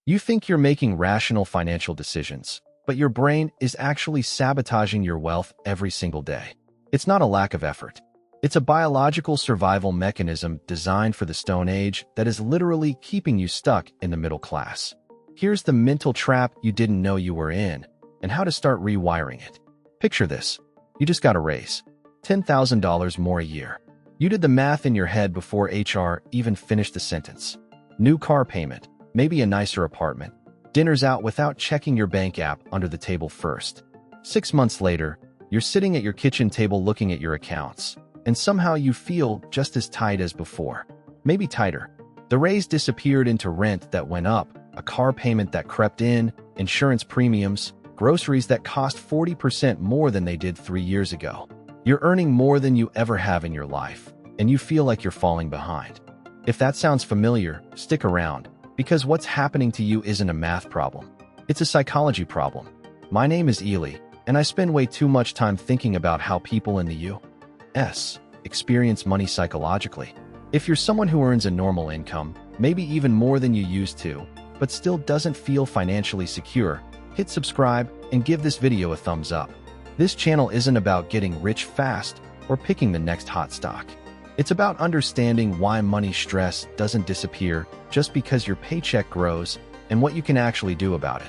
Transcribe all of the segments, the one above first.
You think you're making rational financial decisions, but your brain is actually sabotaging your wealth every single day. It's not a lack of effort. It's a biological survival mechanism designed for the Stone Age that is literally keeping you stuck in the middle class. Here's the mental trap you didn't know you were in, and how to start rewiring it. Picture this. You just got a raise. $10,000 more a year. You did the math in your head before HR even finished the sentence. New car payment, maybe a nicer apartment. Dinners out without checking your bank app under the table first. 6 months later, you're sitting at your kitchen table looking at your accounts, and somehow you feel just as tight as before. Maybe tighter. The raise disappeared into rent that went up, a car payment that crept in, insurance premiums, groceries that cost 40% more than they did 3 years ago. You're earning more than you ever have in your life, and you feel like you're falling behind. If that sounds familiar, stick around, because what's happening to you isn't a math problem. It's a psychology problem. My name is Ely, and I spend way too much time thinking about how people in the U.S. experience money psychologically. If you're someone who earns a normal income, maybe even more than you used to, but still doesn't feel financially secure, hit subscribe and give this video a thumbs up. This channel isn't about getting rich fast or picking the next hot stock. It's about understanding why money stress doesn't disappear just because your paycheck grows and what you can actually do about it.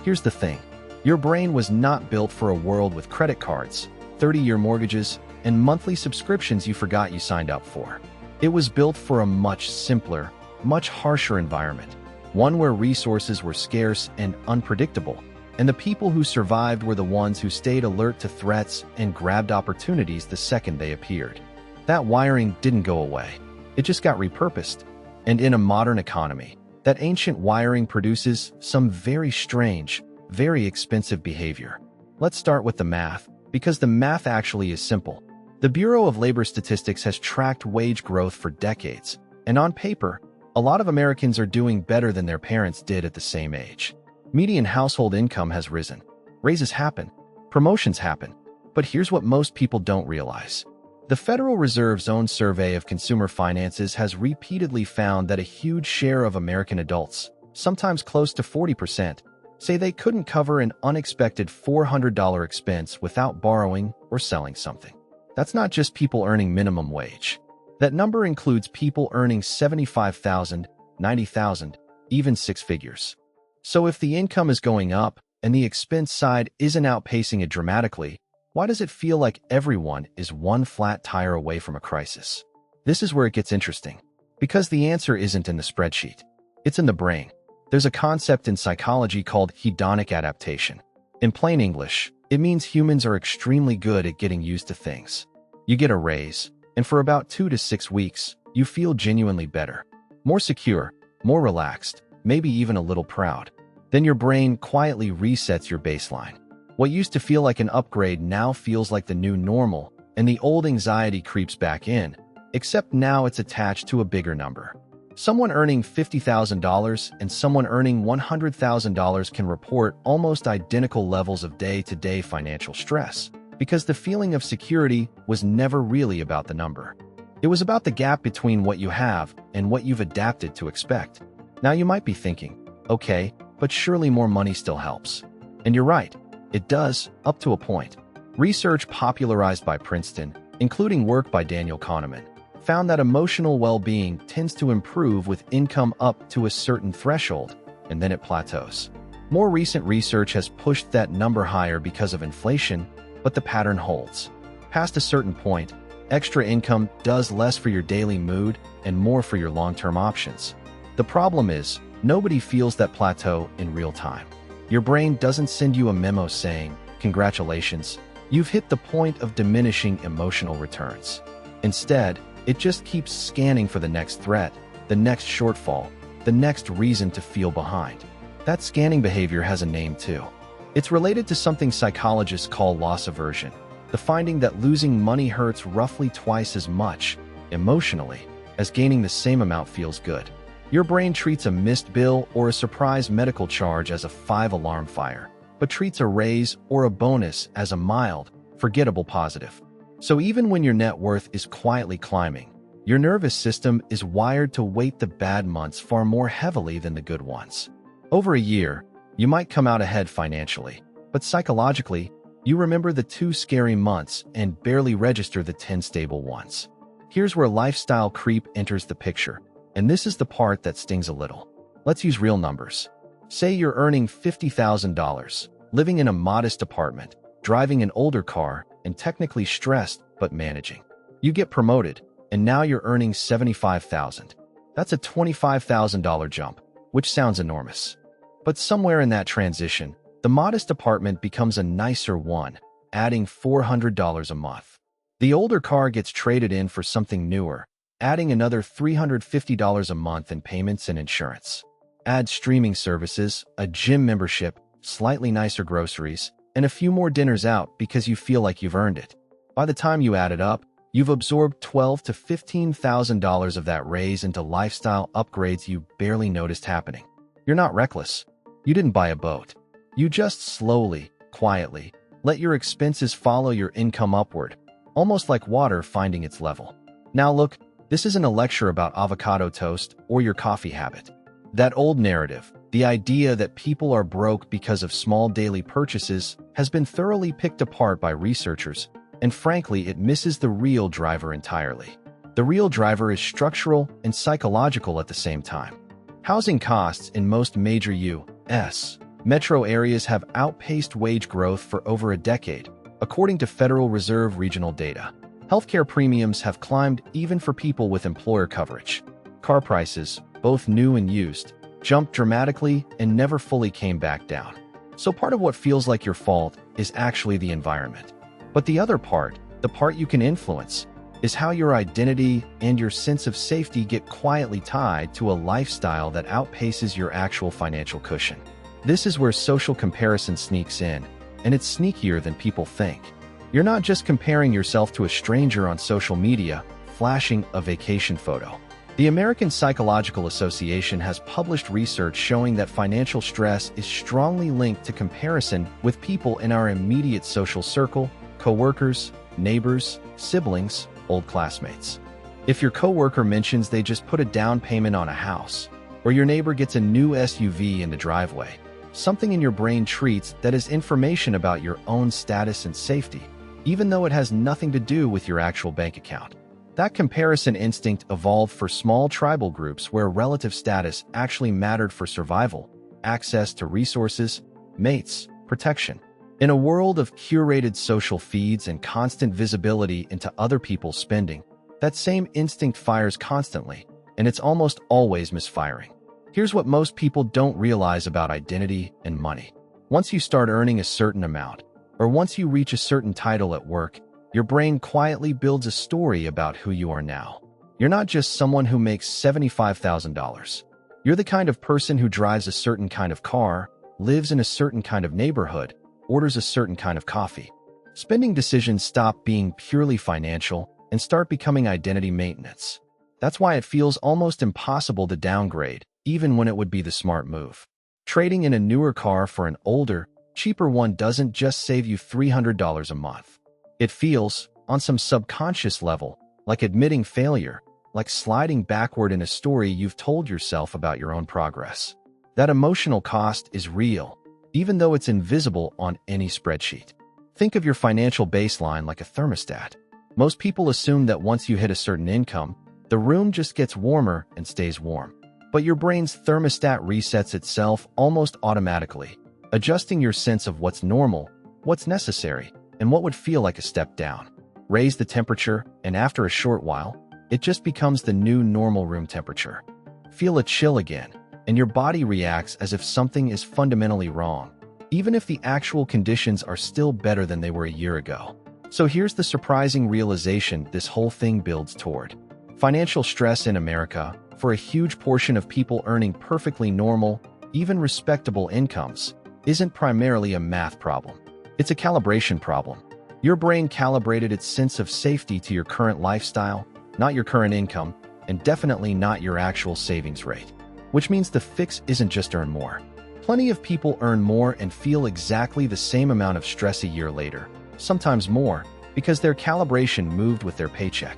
Here's the thing. Your brain was not built for a world with credit cards, 30-year mortgages, and monthly subscriptions you forgot you signed up for. It was built for a much simpler, much harsher environment, one where resources were scarce and unpredictable, and the people who survived were the ones who stayed alert to threats and grabbed opportunities the second they appeared. That wiring didn't go away. It just got repurposed. And in a modern economy, that ancient wiring produces some very strange, very expensive behavior. Let's start with the math, because the math actually is simple. The Bureau of Labor Statistics has tracked wage growth for decades, and on paper, a lot of Americans are doing better than their parents did at the same age. Median household income has risen. Raises happen. Promotions happen. But here's what most people don't realize. The Federal Reserve's own survey of consumer finances has repeatedly found that a huge share of American adults, sometimes close to 40%, say they couldn't cover an unexpected $400 expense without borrowing or selling something. That's not just people earning minimum wage. That number includes people earning $75,000, $90,000, even 6 figures. So if the income is going up and the expense side isn't outpacing it dramatically, why does it feel like everyone is one flat tire away from a crisis? This is where it gets interesting. Because the answer isn't in the spreadsheet. It's in the brain. There's a concept in psychology called hedonic adaptation. In plain English, it means humans are extremely good at getting used to things. You get a raise, and for about 2 to 6 weeks, you feel genuinely better. More secure, more relaxed, maybe even a little proud. Then your brain quietly resets your baseline. What used to feel like an upgrade now feels like the new normal, and the old anxiety creeps back in, except now it's attached to a bigger number. Someone earning $50,000 and someone earning $100,000 can report almost identical levels of day-to-day financial stress, because the feeling of security was never really about the number. It was about the gap between what you have and what you've adapted to expect. Now you might be thinking, okay, but surely more money still helps. And you're right, it does, up to a point. Research popularized by Princeton, including work by Daniel Kahneman, found that emotional well-being tends to improve with income up to a certain threshold, and then it plateaus. More recent research has pushed that number higher because of inflation, but the pattern holds. Past a certain point, extra income does less for your daily mood and more for your long-term options. The problem is, nobody feels that plateau in real time. Your brain doesn't send you a memo saying, "Congratulations, you've hit the point of diminishing emotional returns." Instead, it just keeps scanning for the next threat, the next shortfall, the next reason to feel behind. That scanning behavior has a name too. It's related to something psychologists call loss aversion, the finding that losing money hurts roughly twice as much, emotionally, as gaining the same amount feels good. Your brain treats a missed bill or a surprise medical charge as a 5-alarm fire, but treats a raise or a bonus as a mild, forgettable positive. So even when your net worth is quietly climbing, your nervous system is wired to weight the bad months far more heavily than the good ones. Over a year, you might come out ahead financially, but psychologically, you remember the 2 scary months and barely register the 10 stable ones. Here's where lifestyle creep enters the picture, and this is the part that stings a little. Let's use real numbers. Say you're earning $50,000, living in a modest apartment, driving an older car, and technically stressed but managing. You get promoted, and now you're earning $75,000. That's a $25,000 jump, which sounds enormous. But somewhere in that transition, the modest apartment becomes a nicer one, adding $400 a month. The older car gets traded in for something newer, adding another $350 a month in payments and insurance. Add streaming services, a gym membership, slightly nicer groceries, and a few more dinners out because you feel like you've earned it. By the time you add it up, you've absorbed $12,000 to $15,000 of that raise into lifestyle upgrades you barely noticed happening. You're not reckless. You didn't buy a boat. You just slowly, quietly, let your expenses follow your income upward, almost like water finding its level. Now look, this isn't a lecture about avocado toast or your coffee habit. That old narrative, the idea that people are broke because of small daily purchases, has been thoroughly picked apart by researchers, and frankly, it misses the real driver entirely. The real driver is structural and psychological at the same time. Housing costs in most major U.S. metro areas have outpaced wage growth for over a decade, according to Federal Reserve regional data. Healthcare premiums have climbed even for people with employer coverage. Car prices, both new and used, jumped dramatically and never fully came back down. So part of what feels like your fault is actually the environment. But the other part, the part you can influence, is how your identity and your sense of safety get quietly tied to a lifestyle that outpaces your actual financial cushion. This is where social comparison sneaks in, and it's sneakier than people think. You're not just comparing yourself to a stranger on social media, flashing a vacation photo. The American Psychological Association has published research showing that financial stress is strongly linked to comparison with people in our immediate social circle, coworkers, neighbors, siblings, old classmates. If your coworker mentions they just put a down payment on a house, or your neighbor gets a new SUV in the driveway, something in your brain treats that as information about your own status and safety, even though it has nothing to do with your actual bank account. That comparison instinct evolved for small tribal groups where relative status actually mattered for survival, access to resources, mates, protection. In a world of curated social feeds and constant visibility into other people's spending, that same instinct fires constantly, and it's almost always misfiring. Here's what most people don't realize about identity and money. Once you start earning a certain amount, or once you reach a certain title at work, your brain quietly builds a story about who you are now. You're not just someone who makes $75,000. You're the kind of person who drives a certain kind of car, lives in a certain kind of neighborhood, orders a certain kind of coffee. Spending decisions stop being purely financial and start becoming identity maintenance. That's why it feels almost impossible to downgrade, even when it would be the smart move. Trading in a newer car for an older, cheaper one doesn't just save you $300 a month. It feels, on some subconscious level, like admitting failure, like sliding backward in a story you've told yourself about your own progress. That emotional cost is real, even though it's invisible on any spreadsheet. Think of your financial baseline like a thermostat. Most people assume that once you hit a certain income, the room just gets warmer and stays warm. But your brain's thermostat resets itself almost automatically, adjusting your sense of what's normal, what's necessary, and what would feel like a step down. Raise the temperature, and after a short while, it just becomes the new normal room temperature. Feel a chill again, and your body reacts as if something is fundamentally wrong, even if the actual conditions are still better than they were a year ago. So here's the surprising realization this whole thing builds toward. Financial stress in America, for a huge portion of people earning perfectly normal, even respectable incomes, isn't primarily a math problem. It's a calibration problem. Your brain calibrated its sense of safety to your current lifestyle, not your current income, and definitely not your actual savings rate. Which means the fix isn't just earn more. Plenty of people earn more and feel exactly the same amount of stress a year later, sometimes more, because their calibration moved with their paycheck.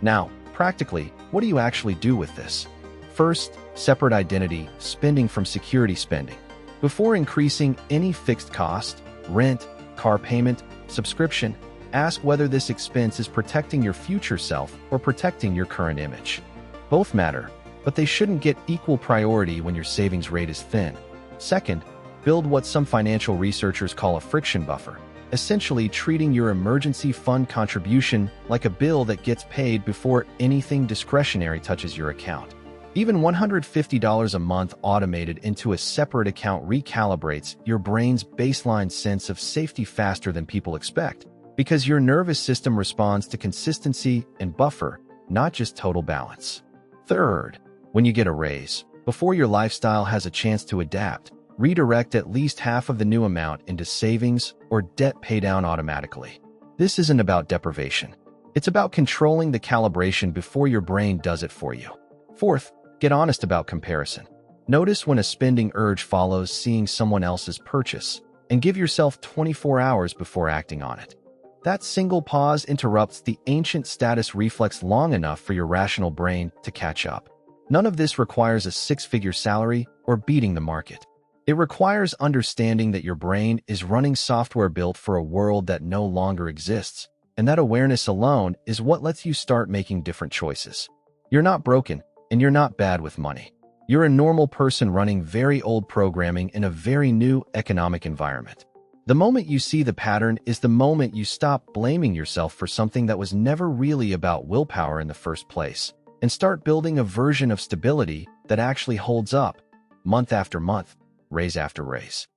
Now, practically, what do you actually do with this? First, separate identity spending from security spending. Before increasing any fixed cost, rent, car payment, subscription, ask whether this expense is protecting your future self or protecting your current image. Both matter, but they shouldn't get equal priority when your savings rate is thin. Second, build what some financial researchers call a friction buffer, essentially treating your emergency fund contribution like a bill that gets paid before anything discretionary touches your account. Even $150 a month automated into a separate account recalibrates your brain's baseline sense of safety faster than people expect, because your nervous system responds to consistency and buffer, not just total balance. Third, when you get a raise, before your lifestyle has a chance to adapt, redirect at least half of the new amount into savings or debt paydown automatically. This isn't about deprivation. It's about controlling the calibration before your brain does it for you. Fourth, get honest about comparison. Notice when a spending urge follows seeing someone else's purchase, and give yourself 24 hours before acting on it. That single pause interrupts the ancient status reflex long enough for your rational brain to catch up. None of this requires a six-figure salary or beating the market. It requires understanding that your brain is running software built for a world that no longer exists, and that awareness alone is what lets you start making different choices. You're not broken, and you're not bad with money. You're a normal person running very old programming in a very new economic environment. The moment you see the pattern is the moment you stop blaming yourself for something that was never really about willpower in the first place, and start building a version of stability that actually holds up, month after month, raise after raise.